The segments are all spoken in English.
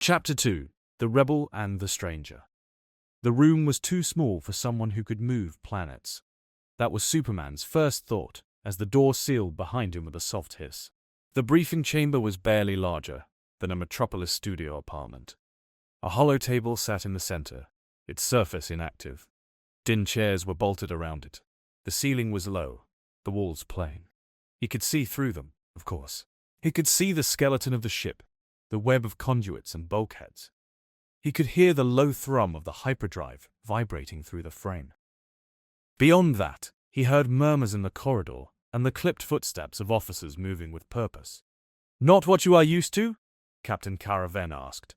Chapter 2: The Rebel and the Stranger. The room was too small for someone who could move planets. That was Superman's first thought as the door sealed behind him with a soft hiss. The briefing chamber was barely larger than a Metropolis studio apartment. A hollow table sat in the center, its surface inactive. Tin chairs were bolted around it. The ceiling was low, the walls plain. He could see through them, of course. He could see the skeleton of the ship, the web of conduits and bulkheads. He could hear the low thrum of the hyperdrive vibrating through the frame. Beyond that, he heard murmurs in the corridor and the clipped footsteps of officers moving with purpose. "Not what you are used to?" Captain Caravan asked.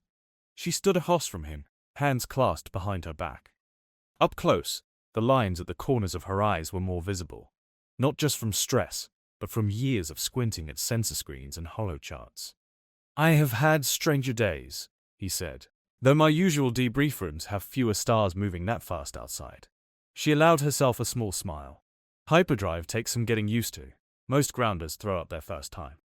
She stood across from him, hands clasped behind her back. Up close, the lines at the corners of her eyes were more visible, not just from stress, but from years of squinting at sensor screens and holo charts. "I have had stranger days," he said, "though my usual debrief rooms have fewer stars moving that fast outside." She allowed herself a small smile. Hyperdrive takes some getting used to. Most grounders throw up their first time.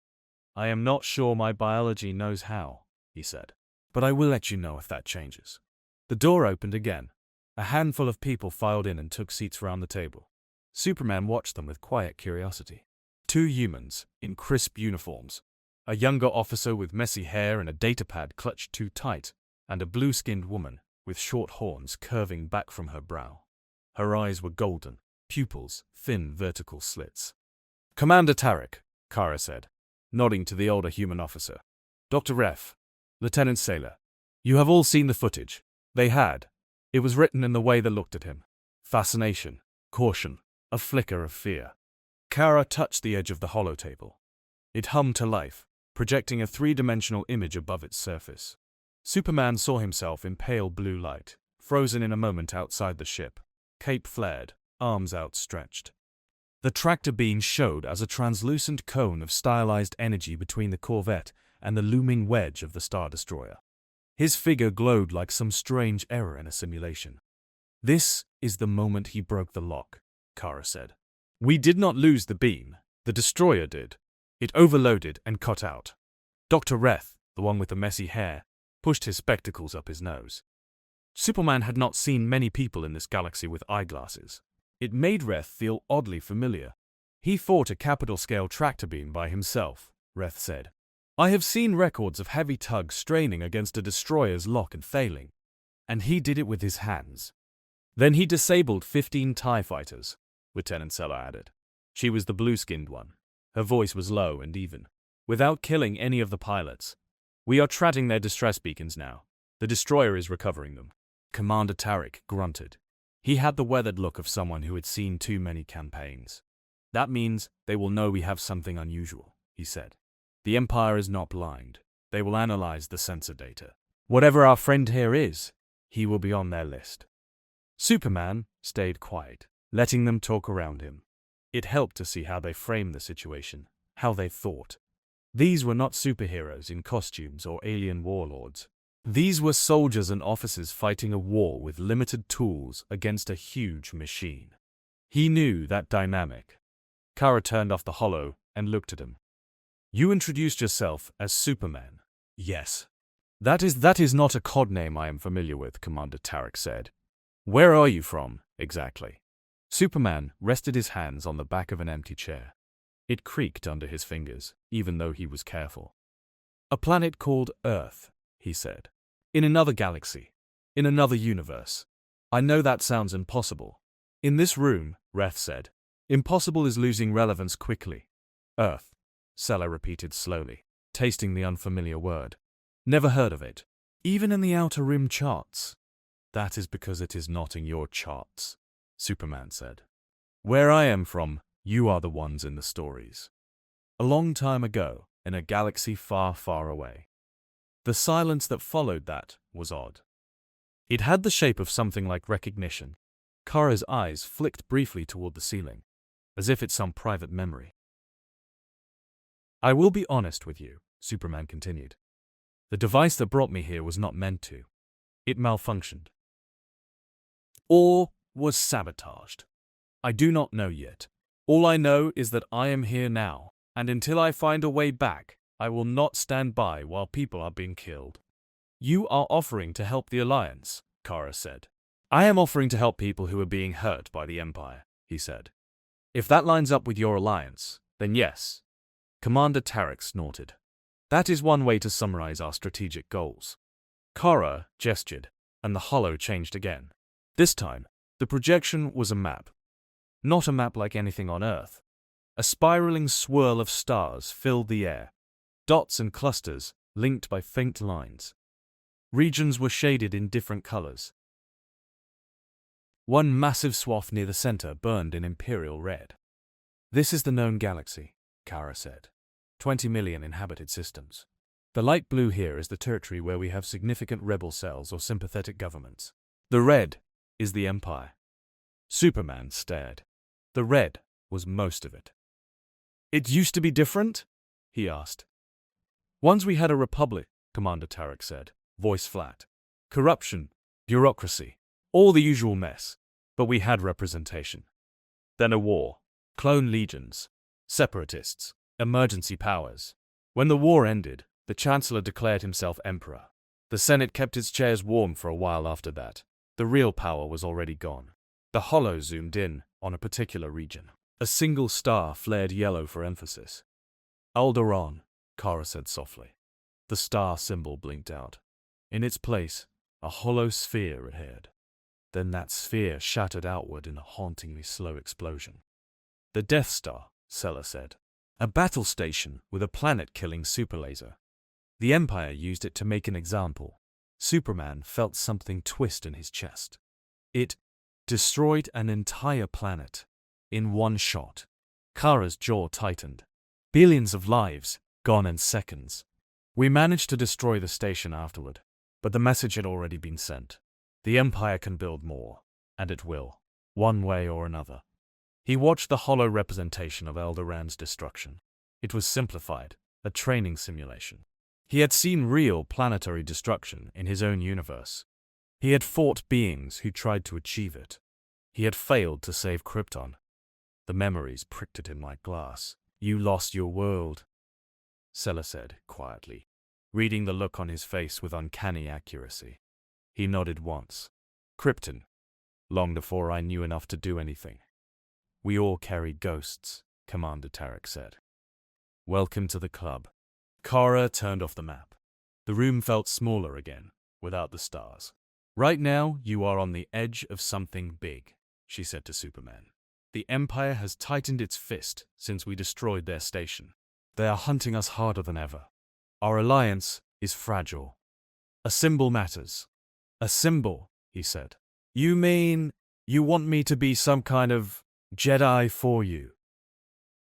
"I am not sure my biology knows how," he said, "but I will let you know if that changes." The door opened again. A handful of people filed in and took seats around the table. Superman watched them with quiet curiosity. Two humans, in crisp uniforms, a younger officer with messy hair and a datapad clutched too tight, and a blue-skinned woman with short horns curving back from her brow. Her eyes were golden, pupils thin vertical slits. "Commander Tarek," Kara said, nodding to the older human officer. "Dr. Ref, Lieutenant Sailor, you have all seen the footage." They had. It was written in the way they looked at him. Fascination, caution, a flicker of fear. Kara touched the edge of the holotable. It hummed to life, projecting a three-dimensional image above its surface. Superman saw himself in pale blue light, frozen in a moment outside the ship, cape flared, arms outstretched. The tractor beam showed as a translucent cone of stylized energy between the Corvette and the looming wedge of the Star Destroyer. His figure glowed like some strange error in a simulation. "This is the moment he broke the lock," Kara said. "We did not lose the beam, the Destroyer did. It overloaded and cut out." Dr. Reth, the one with the messy hair, pushed his spectacles up his nose. Superman had not seen many people in this galaxy with eyeglasses. It made Reth feel oddly familiar. "He fought a capital-scale tractor beam by himself," Reth said. "I have seen records of heavy tugs straining against a destroyer's lock and failing. And he did it with his hands." "Then he disabled 15 TIE fighters," Lieutenant Seller added. She was the blue-skinned one. Her voice was low and even. "Without killing any of the pilots. We are tracking their distress beacons now. The destroyer is recovering them." Commander Tarek grunted. He had the weathered look of someone who had seen too many campaigns. "That means they will know we have something unusual," he said. "The Empire is not blind. They will analyze the sensor data. Whatever our friend here is, he will be on their list." Superman stayed quiet, letting them talk around him. It helped to see how they framed the situation, how they thought. These were not superheroes in costumes or alien warlords. These were soldiers and officers fighting a war with limited tools against a huge machine. He knew that dynamic. Kara turned off the holo and looked at him. "You introduced yourself as Superman." "Yes." That is not a codename I am familiar with," Commander Tarek said. "Where are you from, exactly?" Superman rested his hands on the back of an empty chair. It creaked under his fingers, even though he was careful. "A planet called Earth," he said. "In another galaxy. In another universe. I know that sounds impossible." "In this room," Reth said, "impossible is losing relevance quickly." "Earth," Seller repeated slowly, tasting the unfamiliar word. "Never heard of it. Even in the Outer Rim charts." "That is because it is not in your charts," Superman said. "Where I am from, you are the ones in the stories. A long time ago, in a galaxy far, far away." The silence that followed that was odd. It had the shape of something like recognition. Kara's eyes flicked briefly toward the ceiling, as if it's some private memory. "I will be honest with you," Superman continued. "The device that brought me here was not meant to. It malfunctioned. Or was sabotaged. I do not know yet. All I know is that I am here now, and until I find a way back, I will not stand by while people are being killed." You are offering to help the Alliance, Kara said. I am offering to help people who are being hurt by the Empire, he said. If that lines up with your alliance, then yes. Commander Tarek snorted. That is one way to summarize our strategic goals. Kara gestured, and the hollow changed again. This time, the projection was a map. Not a map like anything on Earth. A spiraling swirl of stars filled the air, dots and clusters linked by faint lines. Regions were shaded in different colors. One massive swath near the center burned in Imperial red. This is the known galaxy, Kara said. 20 million inhabited systems. The light blue here is the territory where we have significant rebel cells or sympathetic governments. The red is the Empire. Superman stared. The red was most of it. It used to be different? He asked. Once we had a republic, Commander Tarek said, voice flat. Corruption, bureaucracy, all the usual mess, but we had representation. Then a war, clone legions, separatists, emergency powers. When the war ended, the Chancellor declared himself Emperor. The Senate kept its chairs warm for a while after that. The real power was already gone. The hollow zoomed in on a particular region. A single star flared yellow for emphasis. Alderaan, Kara said softly. The star symbol blinked out. In its place, a hollow sphere adhered. Then that sphere shattered outward in a hauntingly slow explosion. The Death Star, Sella said. A battle station with a planet-killing superlaser. The Empire used it to make an example. Superman felt something twist in his chest. It destroyed an entire planet in one shot. Kara's jaw tightened. Billions of lives gone in seconds. We managed to destroy the station afterward, but the message had already been sent. The Empire can build more, and it will, one way or another. He watched the hollow representation of Alderaan's destruction. It was simplified, a training simulation. He had seen real planetary destruction in his own universe. He had fought beings who tried to achieve it. He had failed to save Krypton. The memories pricked at him like glass. You lost your world, Sella said quietly, reading the look on his face with uncanny accuracy. He nodded once. Krypton, long before I knew enough to do anything. We all carried ghosts, Commander Tarek said. Welcome to the club. Kara turned off the map. The room felt smaller again, without the stars. Right now, you are on the edge of something big, she said to Superman. The Empire has tightened its fist since we destroyed their station. They are hunting us harder than ever. Our alliance is fragile. A symbol matters. A symbol, he said. You mean you want me to be some kind of Jedi for you?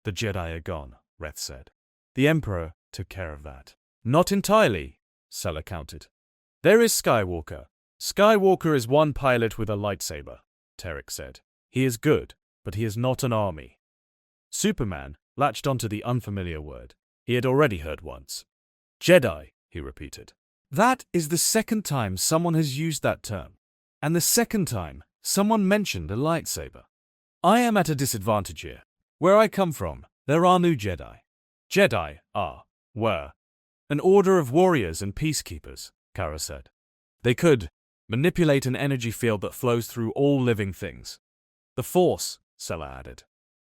The Jedi are gone, Reth said. The Emperor took care of that. Not entirely, Sella countered. There is Skywalker. Skywalker is one pilot with a lightsaber, Tarek said. He is good, but he is not an army. Superman latched onto the unfamiliar word he had already heard once. Jedi, he repeated. That is the second time someone has used that term, and the second time someone mentioned a lightsaber. I am at a disadvantage here. Where I come from, there are no Jedi. Jedi were an order of warriors and peacekeepers, Kara said. They could manipulate an energy field that flows through all living things. The Force, Sella added.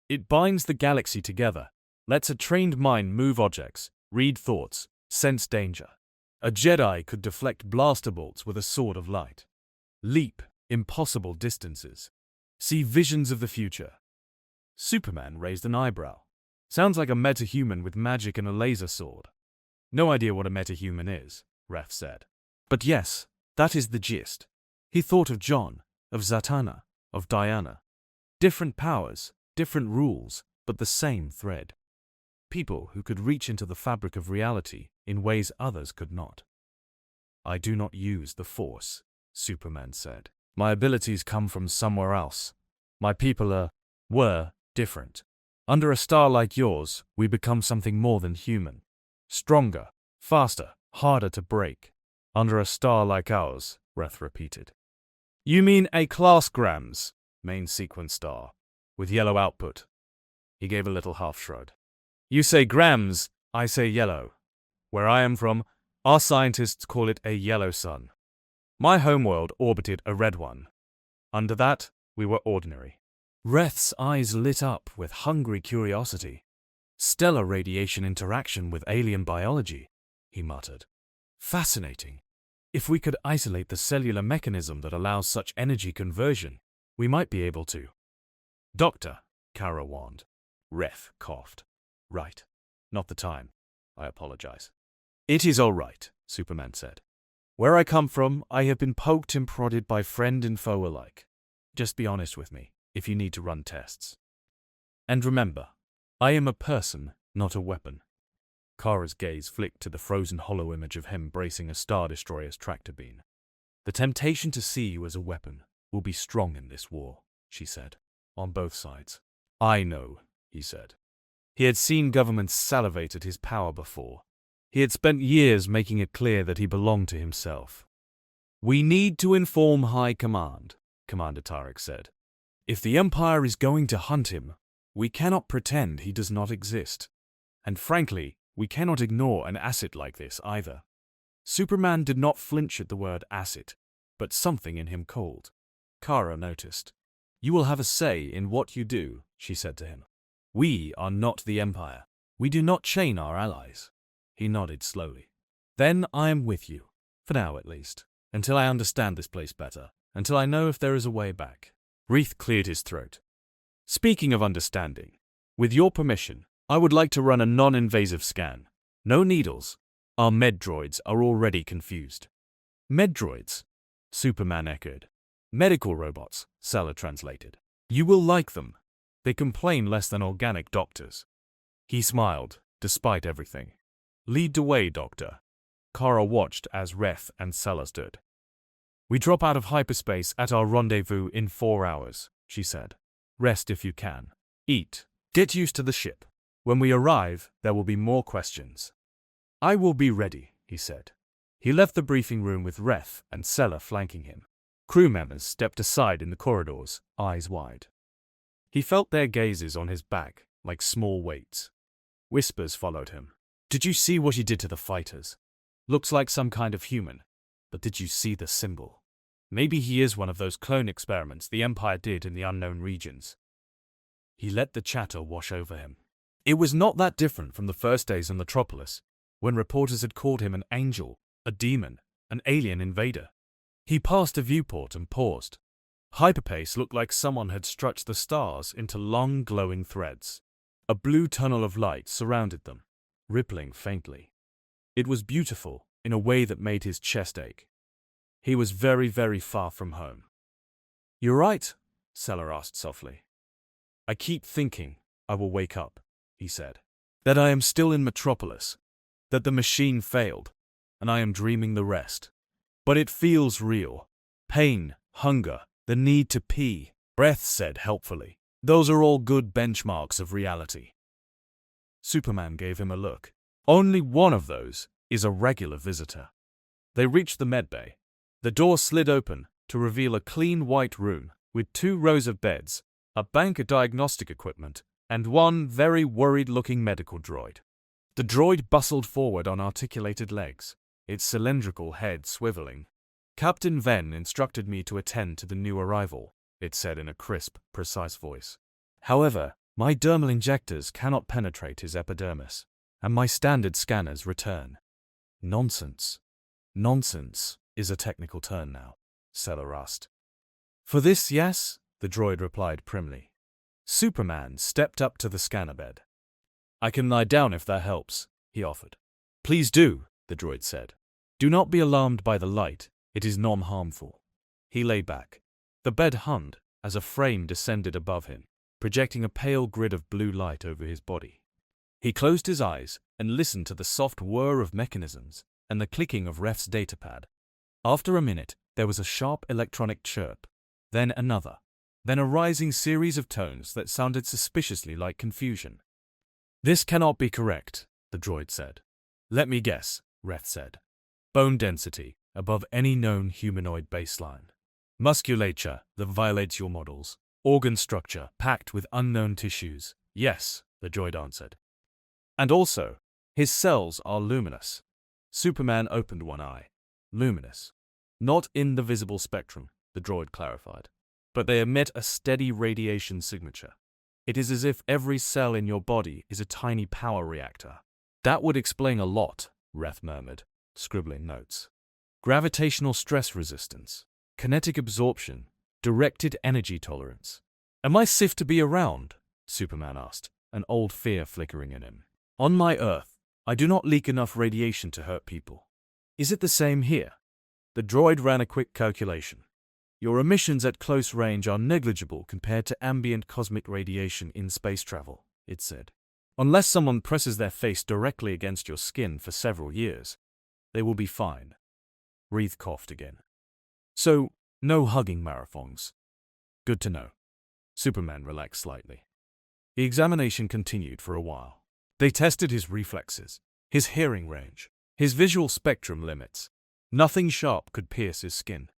It binds the galaxy together, lets a trained mind move objects, read thoughts, sense danger. A Jedi could deflect blaster bolts with a sword of light, leap impossible distances, see visions of the future. Superman raised an eyebrow. Sounds like a metahuman with magic and a laser sword. No idea what a metahuman is, Reth said. But yes, that is the gist. He thought of John, of Zatanna, of Diana. Different powers, different rules, but the same thread. People who could reach into the fabric of reality in ways others could not. I do not use the Force, Superman said. My abilities come from somewhere else. My people were different. Under a star like yours, we become something more than human. Stronger, faster, harder to break. Under a star like ours, Reth repeated. You mean a class Grams, main sequence star, with yellow output. He gave a little half shrug. You say grams, I say yellow. Where I am from, Our scientists call it a yellow sun. My homeworld orbited a red one. Under that, we were ordinary. Reth's eyes lit up with hungry curiosity. Stellar radiation interaction with alien biology, he muttered. Fascinating. If we could isolate the cellular mechanism that allows such energy conversion, we might be able to. Doctor, Kara warned. Reth coughed. Right. Not the time. I apologize. It is all right, Superman said. Where I come from, I have been poked and prodded by friend and foe alike. Just be honest with me, if you need to run tests. And remember, I am a person, not a weapon. Kara's gaze flicked to the frozen hollow image of him bracing a Star Destroyer's tractor beam. The temptation to see you as a weapon will be strong in this war, she said, on both sides. I know, he said. He had seen governments salivate at his power before. He had spent years making it clear that he belonged to himself. We need to inform High Command, Commander Tarek said. If the Empire is going to hunt him, we cannot pretend he does not exist. And frankly, we cannot ignore an asset like this either. Superman did not flinch at the word asset, but something in him cold. Kara noticed. You will have a say in what you do, she said to him. We are not the Empire. We do not chain our allies. He nodded slowly. Then I am with you, for now at least, until I understand this place better, until I know if there is a way back. Reith cleared his throat. Speaking of understanding, with your permission, I would like to run a non-invasive scan. No needles. Our med droids are already confused. Med droids? Superman echoed. Medical robots, Sella translated. You will like them. They complain less than organic doctors. He smiled, despite everything. Lead the way, Doctor. Kara watched as Reth and Sella stood. We drop out of hyperspace at our rendezvous in 4 hours, she said. Rest if you can. Eat. Get used to the ship. When we arrive, there will be more questions. I will be ready, he said. He left the briefing room with Reth and Sella flanking him. Crew members stepped aside in the corridors, eyes wide. He felt their gazes on his back like small weights. Whispers followed him. Did you see what he did to the fighters? Looks like some kind of human. But did you see the symbol? Maybe he is one of those clone experiments the Empire did in the unknown regions. He let the chatter wash over him. It was not that different from the first days in Metropolis, when reporters had called him an angel, a demon, an alien invader. He passed a viewport and paused. Hyperspace looked like someone had stretched the stars into long glowing threads. A blue tunnel of light surrounded them, rippling faintly. It was beautiful in a way that made his chest ache. He was very, very far from home. You're right, Sella asked softly. I keep thinking I will wake up, he said. That I am still in Metropolis, that the machine failed, and I am dreaming the rest. But it feels real. Pain, hunger, the need to pee, Breath said helpfully. Those are all good benchmarks of reality. Superman gave him a look. Only one of those is a regular visitor. They reached the medbay. The door slid open to reveal a clean white room with 2 rows of beds, a bank of diagnostic equipment, and one very worried-looking medical droid. The droid bustled forward on articulated legs, its cylindrical head swiveling. Captain Venn instructed me to attend to the new arrival, it said in a crisp, precise voice. However, my dermal injectors cannot penetrate his epidermis, and my standard scanners return. Nonsense. Nonsense is a technical term now, Sella asked. For this, yes, the droid replied primly. Superman stepped up to the scanner bed. I can lie down if that helps, he offered. Please do, the droid said. Do not be alarmed by the light, it is non-harmful. He lay back. The bed hummed as a frame descended above him, projecting a pale grid of blue light over his body. He closed his eyes and listened to the soft whir of mechanisms and the clicking of Ref's datapad. After a minute, there was a sharp electronic chirp, then another, then a rising series of tones that sounded suspiciously like confusion. This cannot be correct, the droid said. Let me guess, Reth said. Bone density above any known humanoid baseline. Musculature that violates your models. Organ structure packed with unknown tissues. Yes, the droid answered. And also, his cells are luminous. Superman opened one eye. Luminous. Not in the visible spectrum, the droid clarified, but they emit a steady radiation signature. It is as if every cell in your body is a tiny power reactor. That would explain a lot, Reth murmured, scribbling notes. Gravitational stress resistance, kinetic absorption, directed energy tolerance. Am I safe to be around? Superman asked, an old fear flickering in him. On my Earth, I do not leak enough radiation to hurt people. Is it the same here? The droid ran a quick calculation. Your emissions at close range are negligible compared to ambient cosmic radiation in space travel, it said. Unless someone presses their face directly against your skin for several years, they will be fine. Reith coughed again. So, no hugging marathons. Good to know. Superman relaxed slightly. The examination continued for a while. They tested his reflexes, his hearing range, his visual spectrum limits. Nothing sharp could pierce his skin.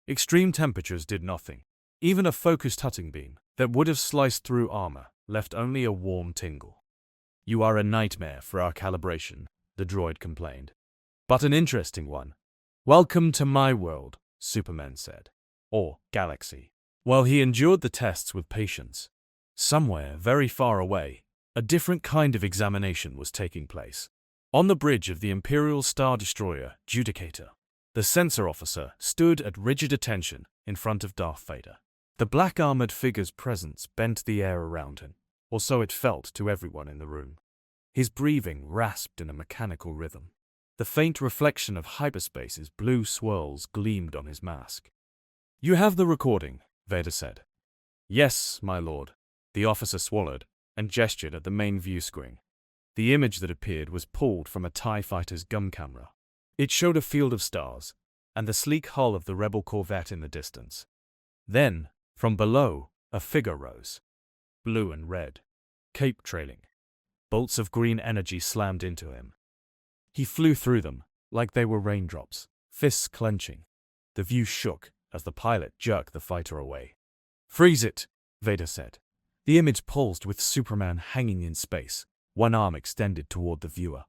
Extreme temperatures did nothing. Even a focused cutting beam that would have sliced through armor left only a warm tingle. You are a nightmare for our calibration, the droid complained. But an interesting one. Welcome to my world, Superman said. Or galaxy. While he endured the tests with patience, somewhere very far away, a different kind of examination was taking place. On the bridge of the Imperial Star Destroyer, Judicator, the sensor officer stood at rigid attention in front of Darth Vader. The black-armored figure's presence bent the air around him, or so it felt to everyone in the room. His breathing rasped in a mechanical rhythm. The faint reflection of hyperspace's blue swirls gleamed on his mask. You have the recording, Vader said. Yes, my lord. The officer swallowed and gestured at the main view screen. The image that appeared was pulled from a TIE fighter's gun camera. It showed a field of stars and the sleek hull of the rebel corvette in the distance. Then, from below, a figure rose. Blue and red, cape trailing. Bolts of green energy slammed into him. He flew through them like they were raindrops, fists clenching. The view shook as the pilot jerked the fighter away. Freeze it, Vader said. The image pulsed with Superman hanging in space, one arm extended toward the viewer.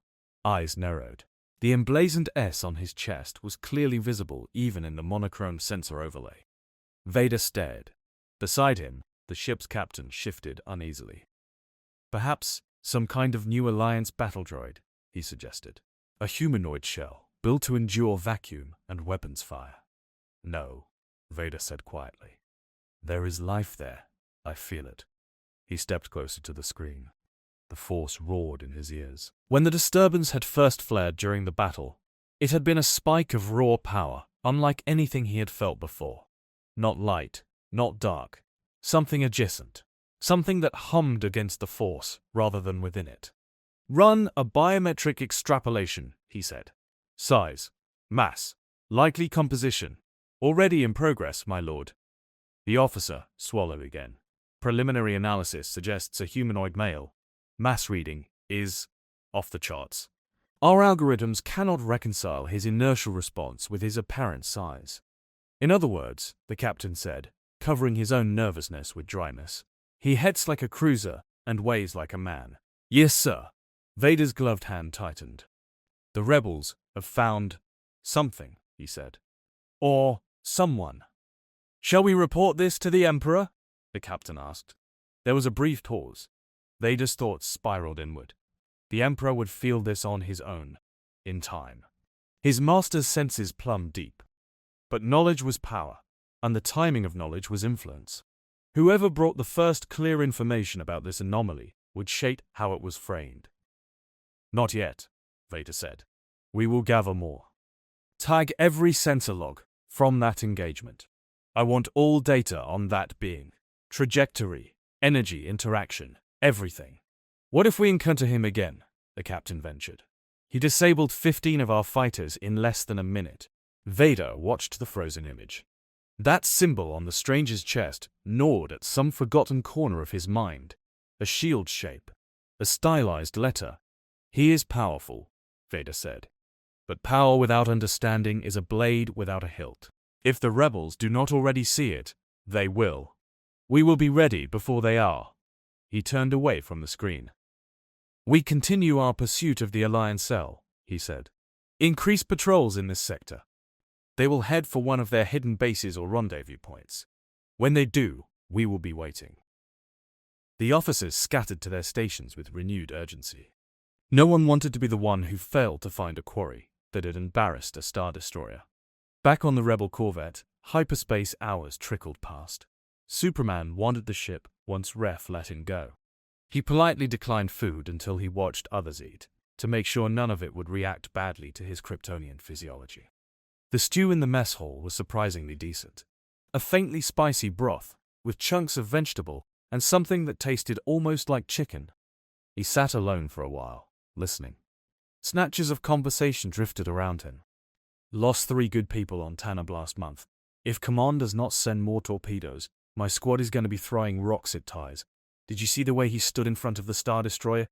Eyes narrowed. The emblazoned S on his chest was clearly visible even in the monochrome sensor overlay. Vader stared. Beside him, the ship's captain shifted uneasily. Perhaps some kind of new Alliance battle droid, he suggested. A humanoid shell, built to endure vacuum and weapons fire. No, Vader said quietly. There is life there. I feel it. He stepped closer to the screen. The force roared in his ears. When the disturbance had first flared during the battle, it had been a spike of raw power, unlike anything he had felt before. Not light, not dark. Something adjacent. Something that hummed against the force rather than within it. Run a biometric extrapolation, he said. Size, mass, likely composition. Already in progress, my lord. The officer swallowed again. Preliminary analysis suggests a humanoid male. Mass reading is off the charts. Our algorithms cannot reconcile his inertial response with his apparent size. In other words, the captain said, covering his own nervousness with dryness, he heads like a cruiser and weighs like a man. Yes, sir. Vader's gloved hand tightened. The rebels have found something, he said. Or someone. Shall we report this to the Emperor? The captain asked. There was a brief pause. Vader's thoughts spiraled inward. The Emperor would feel this on his own, in time. His master's senses plumbed deep. But knowledge was power, and the timing of knowledge was influence. Whoever brought the first clear information about this anomaly would shape how it was framed. Not yet, Vader said. We will gather more. Tag every sensor log from that engagement. I want all data on that being. Trajectory, energy interaction, everything. What if we encounter him again? The captain ventured. He disabled 15 of our fighters in less than a minute. Vader watched the frozen image. That symbol on the stranger's chest gnawed at some forgotten corner of his mind. A shield shape. A stylized letter. He is powerful, Vader said. But power without understanding is a blade without a hilt. If the rebels do not already see it, they will. We will be ready before they are. He turned away from the screen. We continue our pursuit of the Alliance cell, he said. Increase patrols in this sector. They will head for one of their hidden bases or rendezvous points. When they do, we will be waiting. The officers scattered to their stations with renewed urgency. No one wanted to be the one who failed to find a quarry that had embarrassed a Star Destroyer. Back on the rebel corvette, hyperspace hours trickled past. Superman wanted the ship once Ref let him go. He politely declined food until he watched others eat, to make sure none of it would react badly to his Kryptonian physiology. The stew in the mess hall was surprisingly decent. A faintly spicy broth, with chunks of vegetable and something that tasted almost like chicken. He sat alone for a while, listening. Snatches of conversation drifted around him. Lost 3 good people on Tanab last month. If Command does not send more torpedoes, my squad is going to be throwing rocks at ties. Did you see the way he stood in front of the Star Destroyer?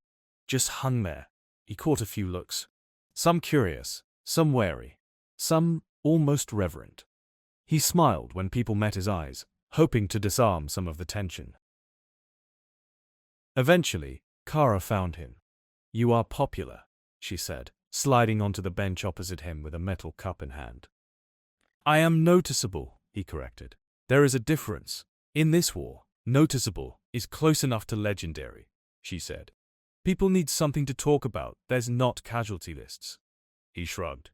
Just hung there. He caught a few looks. Some curious, some wary, some almost reverent. He smiled when people met his eyes, hoping to disarm some of the tension. Eventually, Kara found him. "You are popular," she said, sliding onto the bench opposite him with a metal cup in hand. "I am noticeable," he corrected. "There is a difference. In this war, noticeable is close enough to legendary," she said. "People need something to talk about. There's not casualty lists." He shrugged.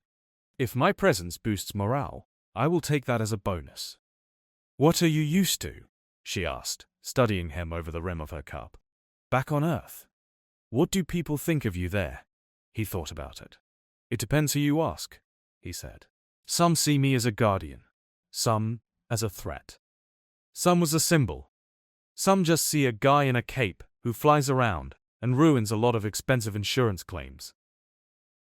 "If my presence boosts morale, I will take that as a bonus." "What are you used to?" she asked, studying him over the rim of her cup. "Back on Earth. What do people think of you there?" He thought about it. "It depends who you ask," he said. "Some see me as a guardian. Some as a threat. Some as a symbol. Some just see a guy in a cape who flies around and ruins a lot of expensive insurance claims."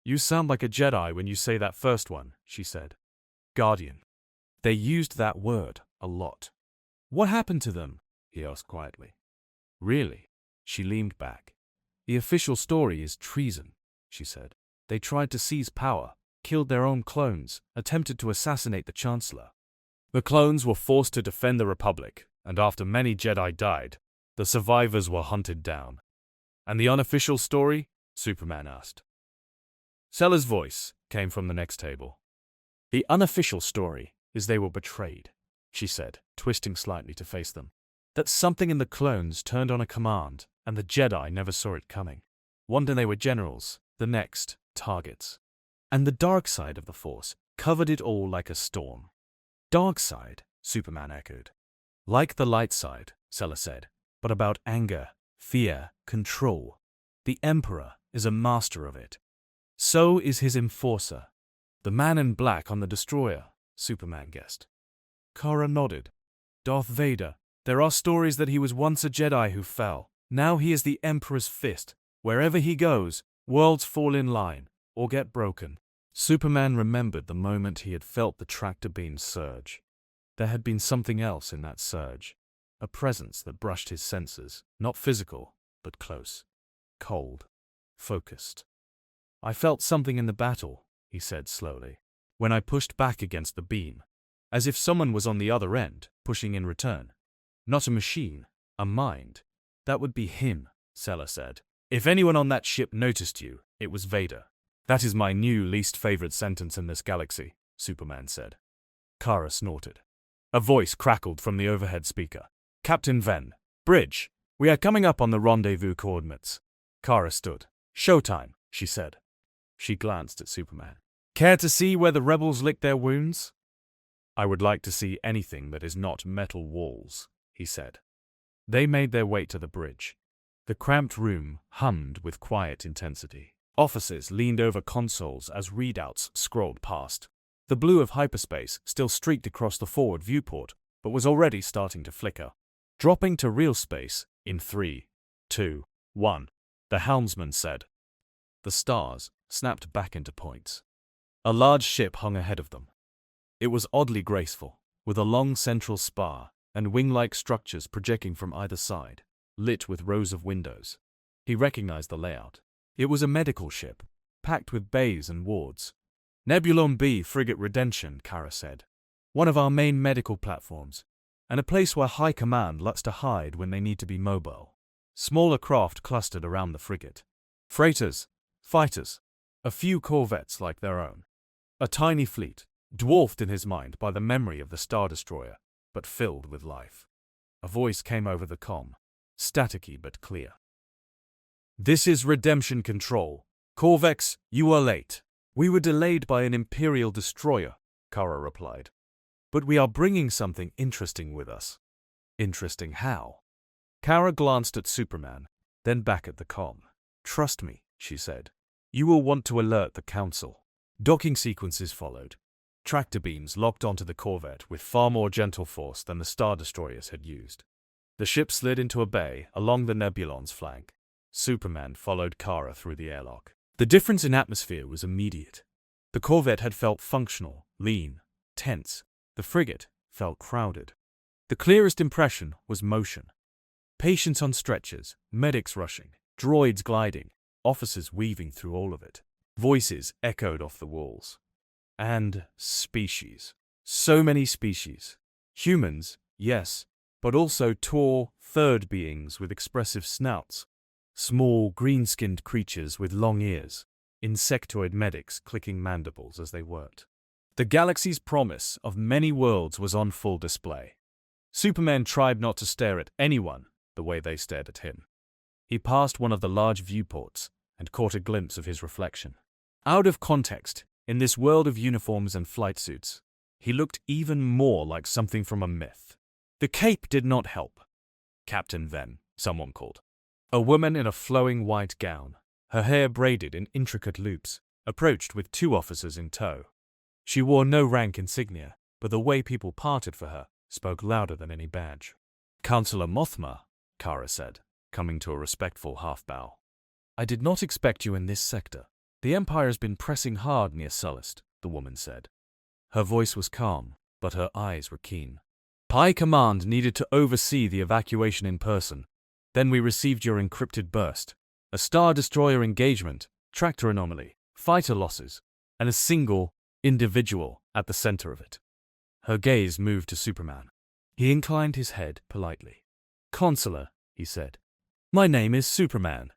"You sound like a Jedi when you say that first one," she said. "Guardian." They used that word a lot. "What happened to them?" he asked quietly. "Really?" She leaned back. "The official story is treason," she said. "They tried to seize power, killed their own clones, attempted to assassinate the Chancellor. The clones were forced to defend the Republic, and after many Jedi died, the survivors were hunted down." "And the unofficial story?" Superman asked. Seller's voice came from the next table. "The unofficial story is they were betrayed," she said, twisting slightly to face them. "That something in the clones turned on a command, and the Jedi never saw it coming. One day they were generals, the next, targets. And the dark side of the Force covered it all like a storm." "Dark side," Superman echoed. "Like the light side," Seller said, "but about anger, fear, control. The Emperor is a master of it. So is his enforcer. The man in black on the destroyer," Superman guessed. Kara nodded. "Darth Vader. There are stories that he was once a Jedi who fell. Now he is the Emperor's fist. Wherever he goes, worlds fall in line, or get broken." Superman remembered the moment he had felt the tractor beam surge. There had been something else in that surge. A presence that brushed his senses, not physical, but close. Cold. Focused. "I felt something in the battle," he said slowly, "when I pushed back against the beam. As if someone was on the other end, pushing in return. Not a machine, a mind. That would be him," Seller said. "If anyone on that ship noticed you, it was Vader." "That is my new least favorite sentence in this galaxy," Superman said. Kara snorted. A voice crackled from the overhead speaker. "Captain Venn. Bridge. We are coming up on the rendezvous coordinates." Kara stood. "Showtime," she said. She glanced at Superman. "Care to see where the rebels lick their wounds?" "I would like to see anything that is not metal walls," he said. They made their way to the bridge. The cramped room hummed with quiet intensity. Officers leaned over consoles as readouts scrolled past. The blue of hyperspace still streaked across the forward viewport, but was already starting to flicker. "Dropping to real space in 3, 2, 1, the helmsman said. The stars snapped back into points. A large ship hung ahead of them. It was oddly graceful, with a long central spar and wing-like structures projecting from either side, lit with rows of windows. He recognized the layout. It was a medical ship, packed with bays and wards. "Nebulon B Frigate Redemption," Kara said. "One of our main medical platforms, and a place where High Command likes to hide when they need to be mobile." Smaller craft clustered around the frigate. Freighters, fighters. A few corvettes like their own. A tiny fleet, dwarfed in his mind by the memory of the Star Destroyer, but filled with life. A voice came over the comm, staticky but clear. "This is Redemption Control. Corvex, you are late." "We were delayed by an Imperial Destroyer," Kara replied. "But we are bringing something interesting with us." "Interesting how?" Kara glanced at Superman, then back at the comm. "Trust me," she said. "You will want to alert the Council." Docking sequences followed. Tractor beams locked onto the Corvette with far more gentle force than the Star Destroyers had used. The ship slid into a bay along the Nebulon's flank. Superman followed Kara through the airlock. The difference in atmosphere was immediate. The Corvette had felt functional, lean, tense. The frigate felt crowded. The clearest impression was motion. Patients on stretchers, medics rushing, droids gliding, officers weaving through all of it. Voices echoed off the walls. And species. So many species. Humans, yes, but also tall, third beings with expressive snouts. Small, green-skinned creatures with long ears. Insectoid medics clicking mandibles as they worked. The galaxy's promise of many worlds was on full display. Superman tried not to stare at anyone the way they stared at him. He passed one of the large viewports and caught a glimpse of his reflection. Out of context, in this world of uniforms and flight suits, he looked even more like something from a myth. The cape did not help. "Captain Venn," someone called. A woman in a flowing white gown, her hair braided in intricate loops, approached with 2 officers in tow. She wore no rank insignia, but the way people parted for her spoke louder than any badge. "Counselor Mothma," Kara said, coming to a respectful half-bow. "I did not expect you in this sector. The Empire has been pressing hard near Sullust," the woman said. Her voice was calm, but her eyes were keen. "High Command needed to oversee the evacuation in person. Then we received your encrypted burst. A Star Destroyer engagement, tractor anomaly, fighter losses, and a single individual at the center of it." Her gaze moved to Superman. He inclined his head politely. "Consular," he said. "My name is Superman."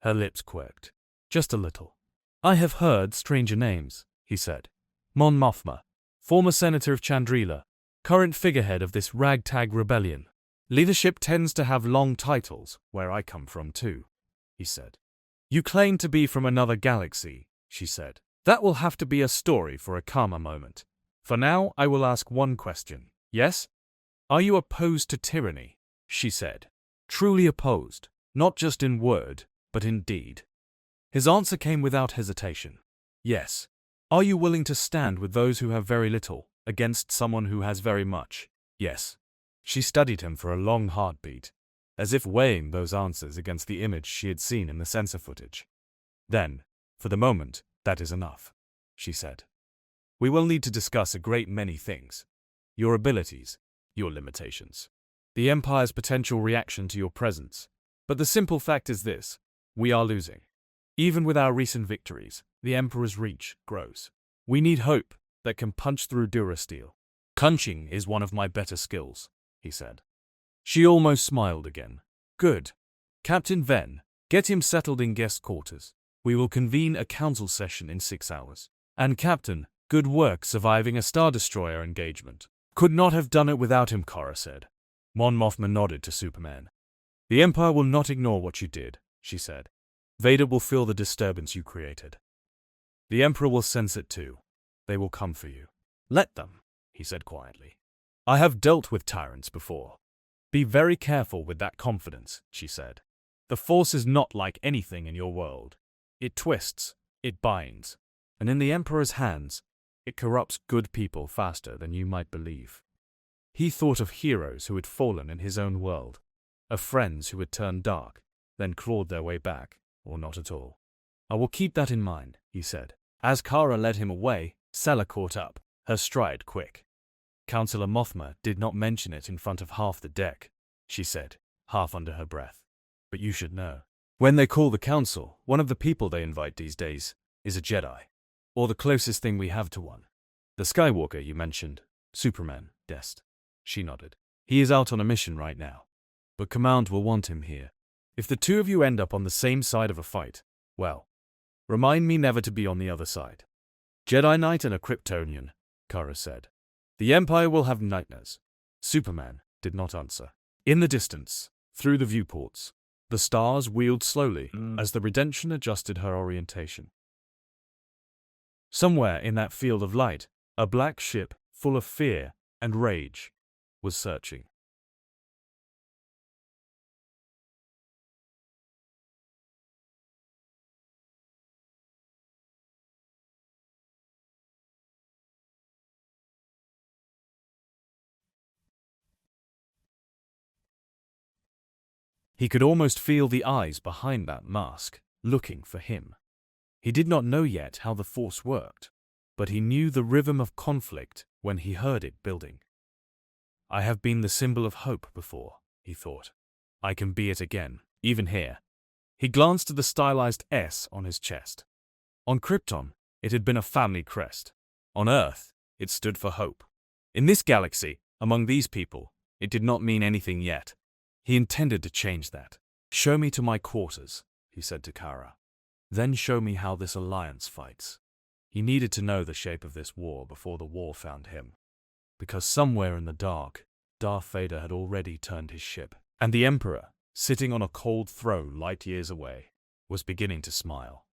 Her lips quirked. "Just a little." "I have heard stranger names," he said. "Mon Mothma, former senator of Chandrila, current figurehead of this ragtag rebellion. Leadership tends to have long titles, where I come from too," he said. "You claim to be from another galaxy," she said. "That will have to be a story for a calmer moment. For now, I will ask one question. Yes? Are you opposed to tyranny?" she said. "Truly opposed, not just in word, but in deed." His answer came without hesitation. "Yes." "Are you willing to stand with those who have very little, against someone who has very much?" "Yes." She studied him for a long heartbeat, as if weighing those answers against the image she had seen in the sensor footage. "Then, for the moment, that is enough," she said. "We will need to discuss a great many things. Your abilities, your limitations, the Empire's potential reaction to your presence. But the simple fact is this: we are losing. Even with our recent victories, the Emperor's reach grows. We need hope that can punch through Durasteel. Punching is one of my better skills," he said. She almost smiled again. "Good. Captain Venn, get him settled in guest quarters. We will convene a council session in 6 hours. And Captain, good work surviving a Star Destroyer engagement." "Could not have done it without him," Kara said. Mon Mothma nodded to Superman. "The Empire will not ignore what you did," she said. "Vader will feel the disturbance you created. The Emperor will sense it too. They will come for you." "Let them," he said quietly. "I have dealt with tyrants before." "Be very careful with that confidence," she said. "The Force is not like anything in your world. It twists, it binds, and in the Emperor's hands, it corrupts good people faster than you might believe." He thought of heroes who had fallen in his own world, of friends who had turned dark, then clawed their way back, or not at all. "I will keep that in mind," he said. As Kara led him away, Sella caught up, her stride quick. "Counselor Mothma did not mention it in front of half the deck," she said, half under her breath. "But you should know. When they call the council, one of the people they invite these days is a Jedi, or the closest thing we have to one. The Skywalker you mentioned, Superman, Dest." She nodded. "He is out on a mission right now, but Command will want him here. If the two of you end up on the same side of a fight, well, Remind me never to be on the other side. Jedi Knight and a Kryptonian, Kara said. The Empire will have nightmares. Superman did not answer. In the distance, through the viewports, the stars wheeled slowly as the Redemption adjusted her orientation. Somewhere in that field of light, a black ship, full of fear and rage, was searching. He could almost feel the eyes behind that mask, looking for him. He did not know yet how the Force worked, but he knew the rhythm of conflict when he heard it building. I have been the symbol of hope before, he thought. I can be it again, even here. He glanced at the stylized S on his chest. On Krypton, it had been a family crest. On Earth, it stood for hope. In this galaxy, among these people, it did not mean anything yet. He intended to change that. Show me to my quarters, he said to Kara. Then show me how this alliance fights. He needed to know the shape of this war before the war found him. Because somewhere in the dark, Darth Vader had already turned his ship, and the Emperor, sitting on a cold throne light years away, was beginning to smile.